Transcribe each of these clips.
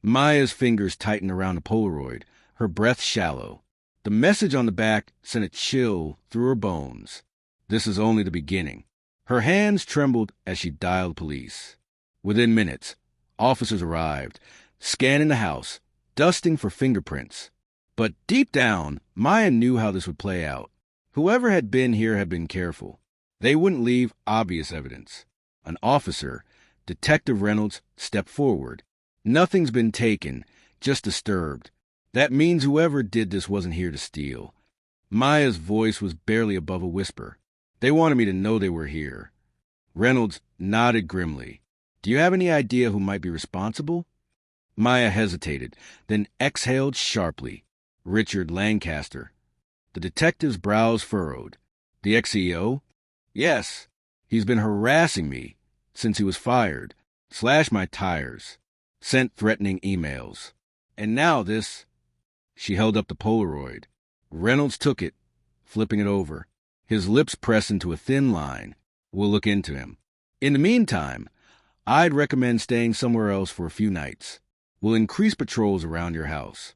Maya's fingers tightened around the Polaroid, her breath shallow. The message on the back sent a chill through her bones. This is only the beginning. Her hands trembled as she dialed police. Within minutes, officers arrived, scanning the house, dusting for fingerprints. But deep down, Maya knew how this would play out. Whoever had been here had been careful. They wouldn't leave obvious evidence. An officer, Detective Reynolds, stepped forward. Nothing's been taken, just disturbed. That means whoever did this wasn't here to steal. Maya's voice was barely above a whisper. They wanted me to know they were here. Reynolds nodded grimly. Do you have any idea who might be responsible? Maya hesitated, then exhaled sharply. Richard Lancaster. The detective's brows furrowed. The ex-CEO? Yes. He's been harassing me since he was fired, slashed my tires, sent threatening emails. And now this. She held up the Polaroid. Reynolds took it, flipping it over. His lips pressed into a thin line. We'll look into him. In the meantime, I'd recommend staying somewhere else for a few nights. We'll increase patrols around your house.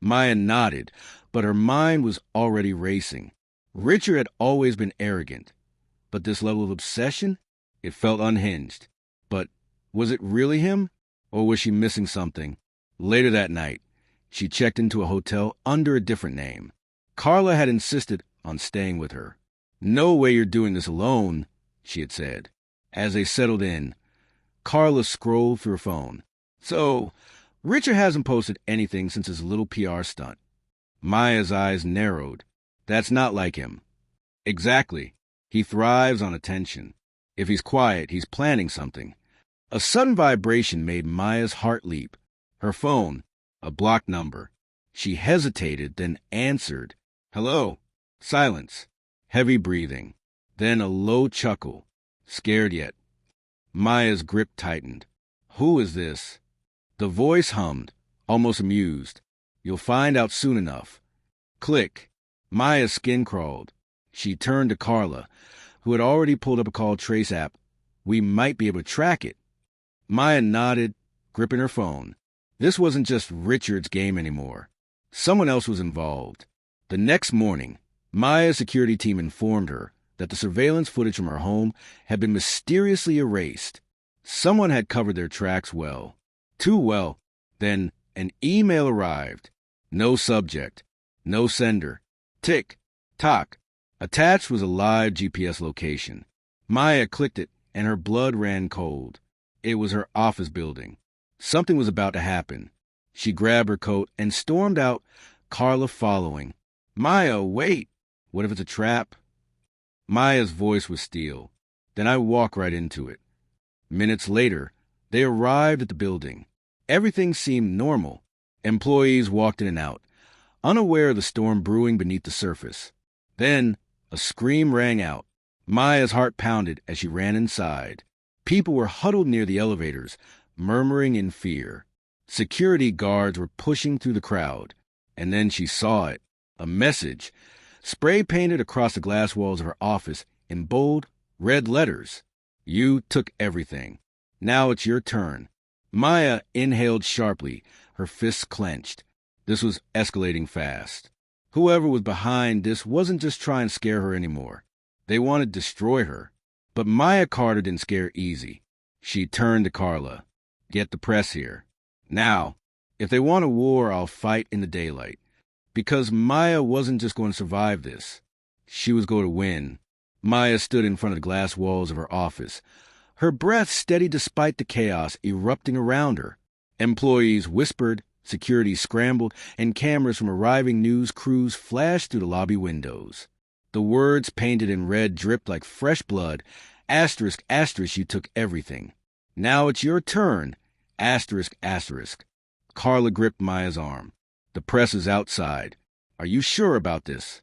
Maya nodded, but her mind was already racing. Richard had always been arrogant, but this level of obsession, it felt unhinged. But was it really him, or was she missing something? Later that night, she checked into a hotel under a different name. Carla had insisted on staying with her. No way you're doing this alone, she had said. As they settled in, Carla scrolled through her phone. So, Richard hasn't posted anything since his little PR stunt. Maya's eyes narrowed. That's not like him. Exactly. He thrives on attention. If he's quiet, he's planning something. A sudden vibration made Maya's heart leap. Her phone, a blocked number. She hesitated, then answered. Hello. Silence. Heavy breathing. Then a low chuckle. Scared yet. Maya's grip tightened. Who is this? The voice hummed, almost amused. You'll find out soon enough. Click. Maya's skin crawled. She turned to Carla, who had already pulled up a call trace app. We might be able to track it. Maya nodded, gripping her phone. This wasn't just Richard's game anymore. Someone else was involved. The next morning, Maya's security team informed her that the surveillance footage from her home had been mysteriously erased. Someone had covered their tracks well. Too well. Then an email arrived. No subject. No sender. Tick. Tock. Attached was a live GPS location. Maya clicked it, and her blood ran cold. It was her office building. Something was about to happen. She grabbed her coat and stormed out, Carla following. Maya, wait! What if it's a trap? Maya's voice was steel. Then I walked right into it. Minutes later, they arrived at the building. Everything seemed normal. Employees walked in and out, unaware of the storm brewing beneath the surface. Then, a scream rang out. Maya's heart pounded as she ran inside. People were huddled near the elevators, murmuring in fear. Security guards were pushing through the crowd. And then she saw it. A message, spray-painted across the glass walls of her office in bold, red letters. You took everything. Now it's your turn. Maya inhaled sharply, her fists clenched. This was escalating fast. Whoever was behind this wasn't just trying to scare her anymore. They wanted to destroy her. But Maya Carter didn't scare easy. She turned to Carla. Get the press here. Now, if they want a war, I'll fight in the daylight. Because Maya wasn't just going to survive this. She was going to win. Maya stood in front of the glass walls of her office, her breath steady despite the chaos erupting around her. Employees whispered, security scrambled, and cameras from arriving news crews flashed through the lobby windows. The words painted in red dripped like fresh blood. Asterisk, asterisk, you took everything. Now it's your turn. Asterisk, asterisk. Carla gripped Maya's arm. The press is outside. Are you sure about this?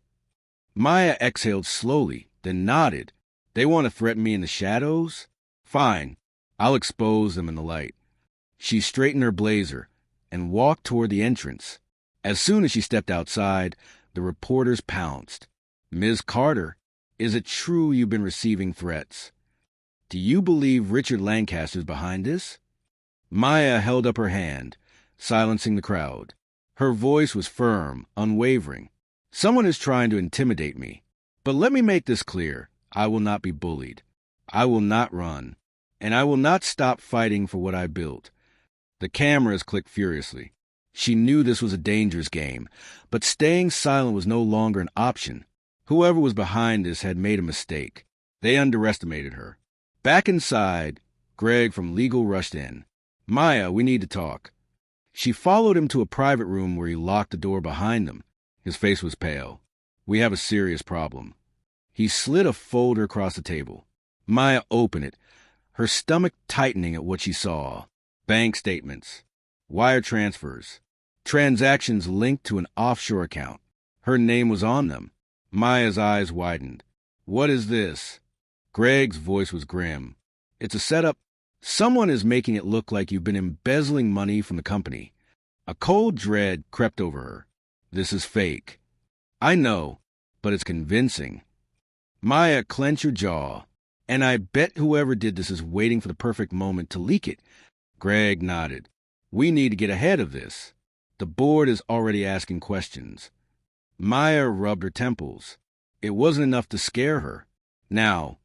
Maya exhaled slowly, then nodded. They want to threaten me in the shadows? Fine. I'll expose them in the light. She straightened her blazer and walked toward the entrance. As soon as she stepped outside, the reporters pounced. Ms. Carter, is it true you've been receiving threats? Do you believe Richard Lancaster's behind this? Maya held up her hand, silencing the crowd. Her voice was firm, unwavering. Someone is trying to intimidate me. But let me make this clear. I will not be bullied. I will not run. And I will not stop fighting for what I built. The cameras clicked furiously. She knew this was a dangerous game, but staying silent was no longer an option. Whoever was behind this had made a mistake. They underestimated her. Back inside, Greg from legal rushed in. "Maya, we need to talk." She followed him to a private room where he locked the door behind them. His face was pale. "We have a serious problem." He slid a folder across the table. Maya opened it, her stomach tightening at what she saw. Bank statements, wire transfers, transactions linked to an offshore account. Her name was on them. Maya's eyes widened. "What is this?" Greg's voice was grim. "It's a setup. Someone is making it look like you've been embezzling money from the company." A cold dread crept over her. "This is fake." "I know, but it's convincing." Maya, clench your jaw. "And I bet whoever did this is waiting for the perfect moment to leak it." Greg nodded. "We need to get ahead of this. The board is already asking questions." Maya rubbed her temples. It wasn't enough to scare her. Now,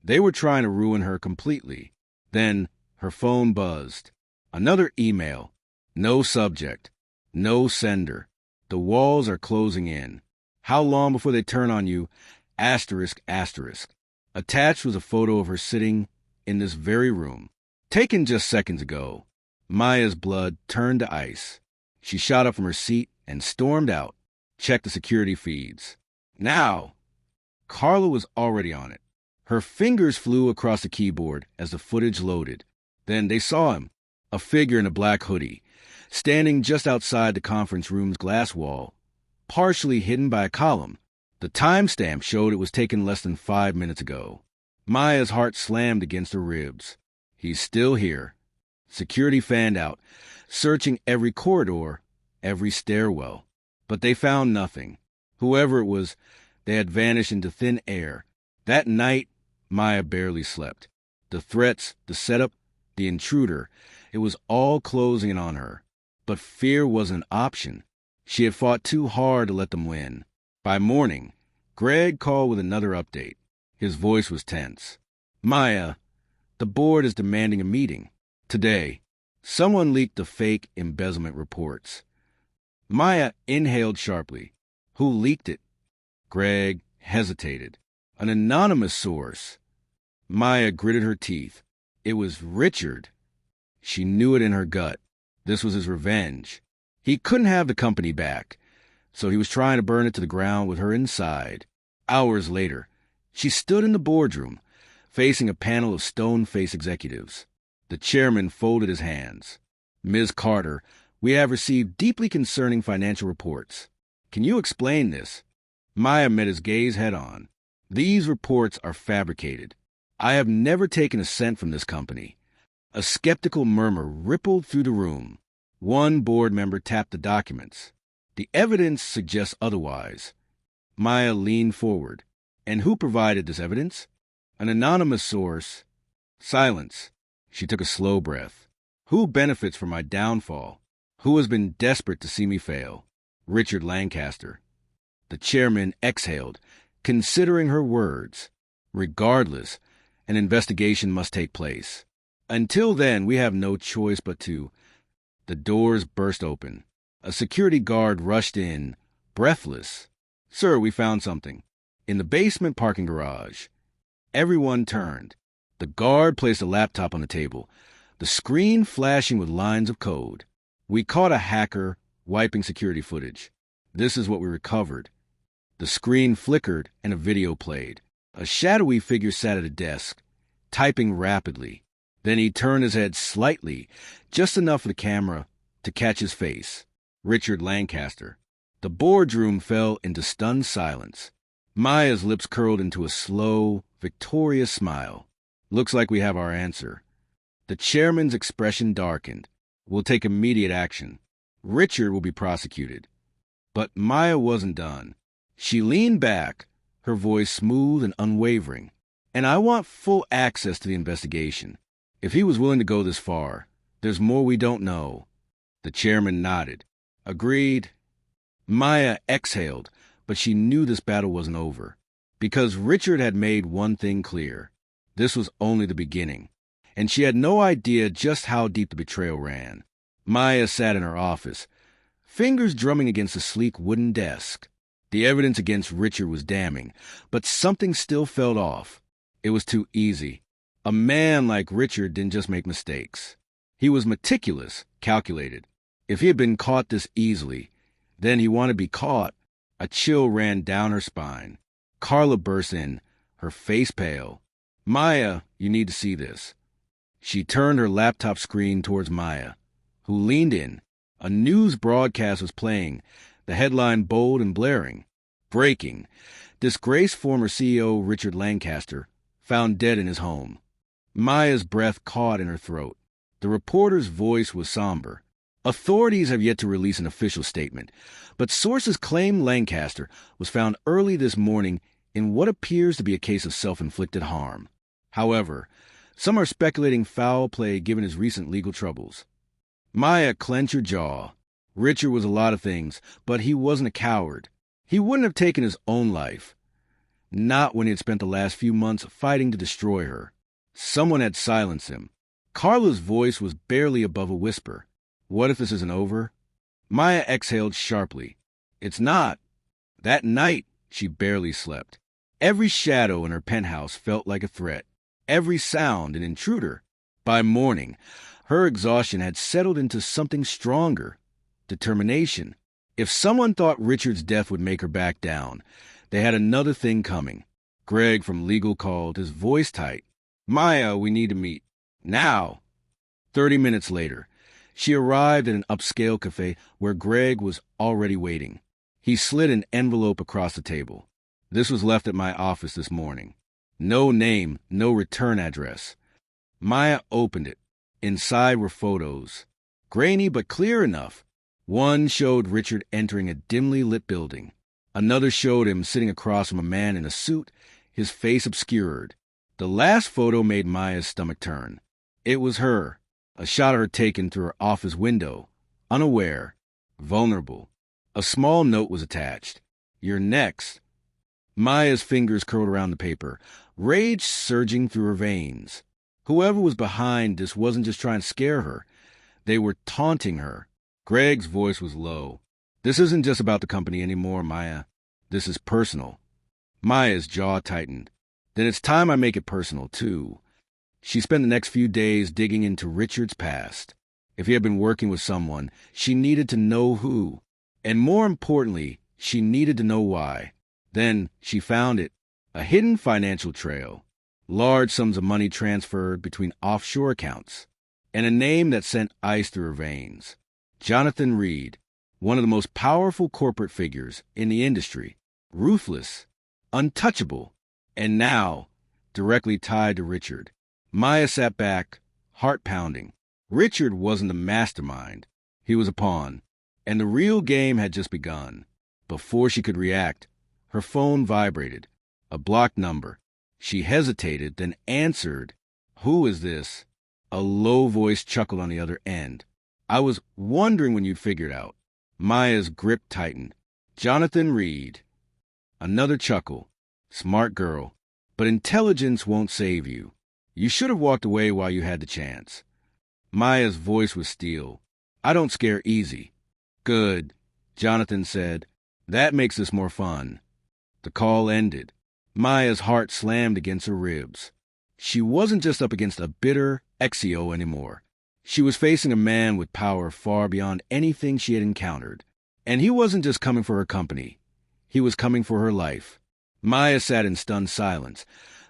they were trying to ruin her completely. Then her phone buzzed. Another email. No subject. No sender. "The walls are closing in. How long before they turn on you? Asterisk, asterisk." Attached was a photo of her sitting in this very room, taken just seconds ago. Maya's blood turned to ice. She shot up from her seat and stormed out. Checked the security feeds. Now! Carla was already on it. Her fingers flew across the keyboard as the footage loaded. Then they saw him, a figure in a black hoodie, standing just outside the conference room's glass wall, partially hidden by a column. The timestamp showed it was taken less than 5 minutes ago. Maya's heart slammed against her ribs. He's still here. Security fanned out, searching every corridor, every stairwell. But they found nothing. Whoever it was, they had vanished into thin air. That night, Maya barely slept. The threats, the setup, the intruder, it was all closing in on her. But fear wasn't an option. She had fought too hard to let them win. By morning, Greg called with another update. His voice was tense. "Maya, the board is demanding a meeting. Today, someone leaked the fake embezzlement reports." Maya inhaled sharply. "Who leaked it?" Greg hesitated. "An anonymous source." Maya gritted her teeth. It was Richard. She knew it in her gut. This was his revenge. He couldn't have the company back, so he was trying to burn it to the ground with her inside. Hours later, she stood in the boardroom, facing a panel of stone-faced executives. The chairman folded his hands. "Ms. Carter, we have received deeply concerning financial reports. Can you explain this?" Maya met his gaze head-on. "These reports are fabricated. I have never taken a cent from this company." A skeptical murmur rippled through the room. One board member tapped the documents. "The evidence suggests otherwise." Maya leaned forward. "And who provided this evidence?" "An anonymous source." Silence. She took a slow breath. "Who benefits from my downfall? Who has been desperate to see me fail?" "Richard Lancaster." The chairman exhaled, considering her words. "Regardless, an investigation must take place. Until then, we have no choice but to..." The doors burst open. A security guard rushed in, breathless. "Sir, we found something." "In the basement parking garage." Everyone turned. The guard placed a laptop on the table, the screen flashing with lines of code. "We caught a hacker wiping security footage. This is what we recovered." The screen flickered and a video played. A shadowy figure sat at a desk, typing rapidly. Then he turned his head slightly, just enough for the camera to catch his face. Richard Lancaster. The boardroom fell into stunned silence. Maya's lips curled into a slow, victorious smile. "Looks like we have our answer." The chairman's expression darkened. "We'll take immediate action. Richard will be prosecuted." But Maya wasn't done. She leaned back, her voice smooth and unwavering. "And I want full access to the investigation. If he was willing to go this far, there's more we don't know." The chairman nodded. Agreed. Maya exhaled, but she knew this battle wasn't over. Because Richard had made one thing clear. This was only the beginning. And she had no idea just how deep the betrayal ran. Maya sat in her office, fingers drumming against a sleek wooden desk. The evidence against Richard was damning, but something still felt off. It was too easy. A man like Richard didn't just make mistakes. He was meticulous, calculated. If he had been caught this easily, then he wanted to be caught. A chill ran down her spine. Carla burst in, her face pale. Maya, you need to see this. She turned her laptop screen towards Maya, who leaned in. A news broadcast was playing, the headline bold and blaring. Breaking. Disgraced former CEO Richard Lancaster found dead in his home. Maya's breath caught in her throat. The reporter's voice was somber. Authorities have yet to release an official statement, but sources claim Lancaster was found early this morning in what appears to be a case of self-inflicted harm. However, some are speculating foul play given his recent legal troubles. Maya clenched her jaw. Richard was a lot of things, but he wasn't a coward. He wouldn't have taken his own life. Not when he had spent the last few months fighting to destroy her. Someone had silenced him. Carla's voice was barely above a whisper. What if this isn't over? Maya exhaled sharply. It's not. That night, she barely slept. Every shadow in her penthouse felt like a threat. Every sound an intruder. By morning, her exhaustion had settled into something stronger. Determination. If someone thought Richard's death would make her back down, they had another thing coming. Greg from legal called, his voice tight. Maya, we need to meet. Now. 30 minutes later, she arrived at an upscale cafe where Greg was already waiting. He slid an envelope across the table. This was left at my office this morning. No name, no return address. Maya opened it. Inside were photos. Grainy but clear enough. One showed Richard entering a dimly lit building. Another showed him sitting across from a man in a suit, his face obscured. The last photo made Maya's stomach turn. It was her, a shot of her taken through her office window, unaware, vulnerable. A small note was attached. You're next. Maya's fingers curled around the paper, rage surging through her veins. Whoever was behind this wasn't just trying to scare her. They were taunting her. Greg's voice was low. This isn't just about the company anymore, Maya. This is personal. Maya's jaw tightened. Then it's time I make it personal, too. She spent the next few days digging into Richard's past. If he had been working with someone, she needed to know who. And more importantly, she needed to know why. Then she found it. A hidden financial trail. Large sums of money transferred between offshore accounts. And a name that sent ice through her veins. Jonathan Reed, one of the most powerful corporate figures in the industry. Ruthless. Untouchable. And now, directly tied to Richard. Maya sat back, heart pounding. Richard wasn't the mastermind. He was a pawn. And the real game had just begun. Before she could react, her phone vibrated. A blocked number. She hesitated, then answered. Who is this? A low voice chuckled on the other end. I was wondering when you'd figure it out. Maya's grip tightened. Jonathan Reed. Another chuckle. Smart girl. But intelligence won't save you. You should have walked away while you had the chance. Maya's voice was steel. I don't scare easy. Good, Jonathan said. That makes this more fun. The call ended. Maya's heart slammed against her ribs. She wasn't just up against a bitter Exio anymore. She was facing a man with power far beyond anything she had encountered. And he wasn't just coming for her company. He was coming for her life. Maya sat in stunned silence,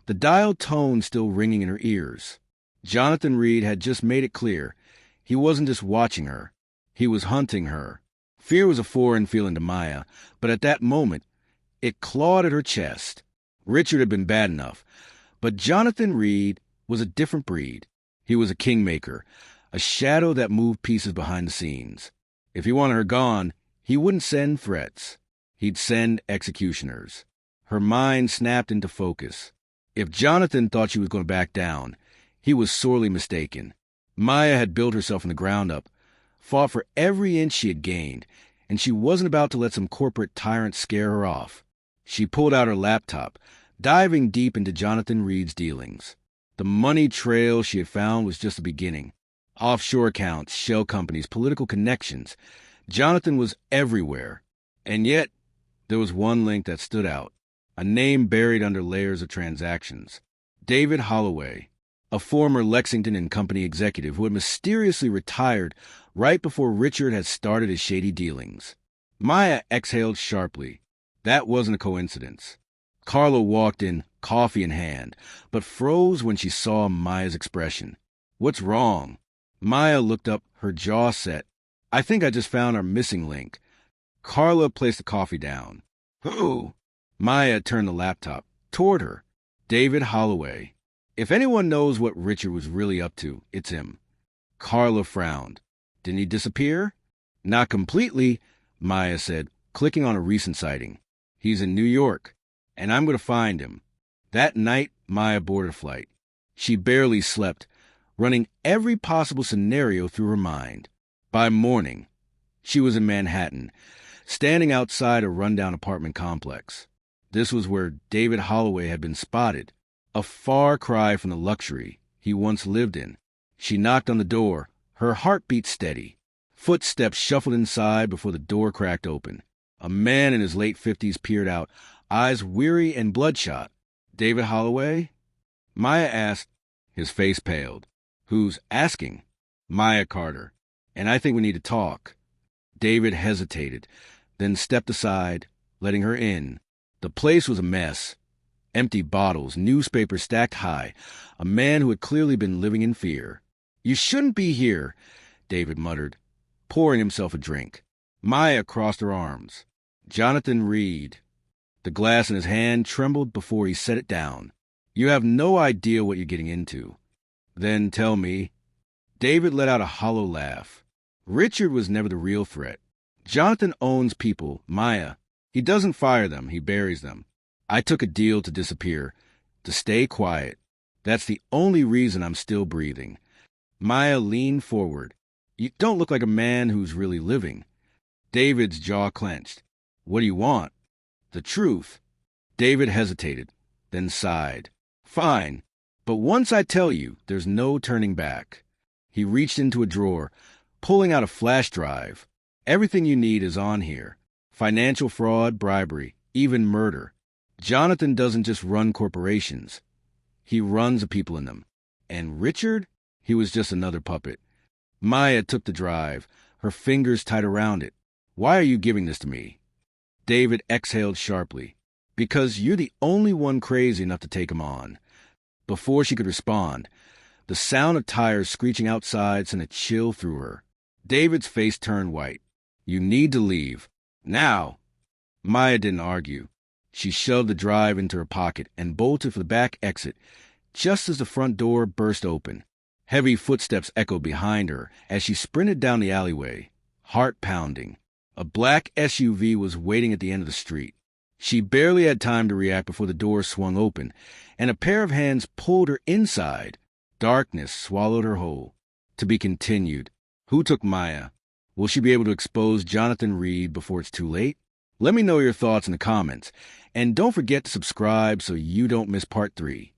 the dial tone still ringing in her ears. Jonathan Reed had just made it clear. He wasn't just watching her. He was hunting her. Fear was a foreign feeling to Maya, but at that moment, it clawed at her chest. Richard had been bad enough, but Jonathan Reed was a different breed. He was a kingmaker, a shadow that moved pieces behind the scenes. If he wanted her gone, he wouldn't send threats. He'd send executioners. Her mind snapped into focus. If Jonathan thought she was going to back down, he was sorely mistaken. Maya had built herself from the ground up, fought for every inch she had gained, and she wasn't about to let some corporate tyrant scare her off. She pulled out her laptop, diving deep into Jonathan Reed's dealings. The money trail she had found was just the beginning. Offshore accounts, shell companies, political connections. Jonathan was everywhere. And yet, there was one link that stood out, a name buried under layers of transactions. David Holloway, a former Lexington and Company executive who had mysteriously retired right before Richard had started his shady dealings. Maya exhaled sharply. That wasn't a coincidence. Carla walked in, coffee in hand, but froze when she saw Maya's expression. "What's wrong?" Maya looked up, her jaw set. "I think I just found our missing link." Carla placed the coffee down. "Who?" Maya turned the laptop toward her. "David Holloway. If anyone knows what Richard was really up to, it's him." Carla frowned. "Didn't he disappear?" "Not completely," Maya said, clicking on a recent sighting. "He's in New York, and I'm going to find him." That night, Maya boarded a flight. She barely slept, running every possible scenario through her mind. By morning, she was in Manhattan, standing outside a rundown apartment complex. This was where David Holloway had been spotted, a far cry from the luxury he once lived in. She knocked on the door, her heartbeat steady. Footsteps shuffled inside before the door cracked open. A man in his late 50s peered out, eyes weary and bloodshot. "David Holloway?" Maya asked. His face paled. "Who's asking?" "Maya Carter. And I think we need to talk." David hesitated, then stepped aside, letting her in. The place was a mess. Empty bottles, newspapers stacked high. A man who had clearly been living in fear. "You shouldn't be here," David muttered, pouring himself a drink. Maya crossed her arms. "Jonathan Reed." The glass in his hand trembled before he set it down. "You have no idea what you're getting into." "Then tell me." David let out a hollow laugh. "Richard was never the real threat. Jonathan owns people, Maya. He doesn't fire them, he buries them. I took a deal to disappear, to stay quiet. That's the only reason I'm still breathing." Maya leaned forward. "You don't look like a man who's really living." David's jaw clenched. "What do you want?" "The truth." David hesitated, then sighed. "Fine, but once I tell you, there's no turning back." He reached into a drawer, pulling out a flash drive. "Everything you need is on here. Financial fraud, bribery, even murder. Jonathan doesn't just run corporations. He runs the people in them. And Richard? He was just another puppet." Maya took the drive, her fingers tight around it. "Why are you giving this to me?" David exhaled sharply. "Because you're the only one crazy enough to take him on." Before she could respond, the sound of tires screeching outside sent a chill through her. David's face turned white. "You need to leave. Now." Maya didn't argue. She shoved the drive into her pocket and bolted for the back exit, just as the front door burst open. Heavy footsteps echoed behind her as she sprinted down the alleyway, heart pounding. A black SUV was waiting at the end of the street. She barely had time to react before the door swung open, and a pair of hands pulled her inside. Darkness swallowed her whole. To be continued. Who took Maya? Will she be able to expose Jonathan Reed before it's too late? Let me know your thoughts in the comments, and don't forget to subscribe so you don't miss part 3.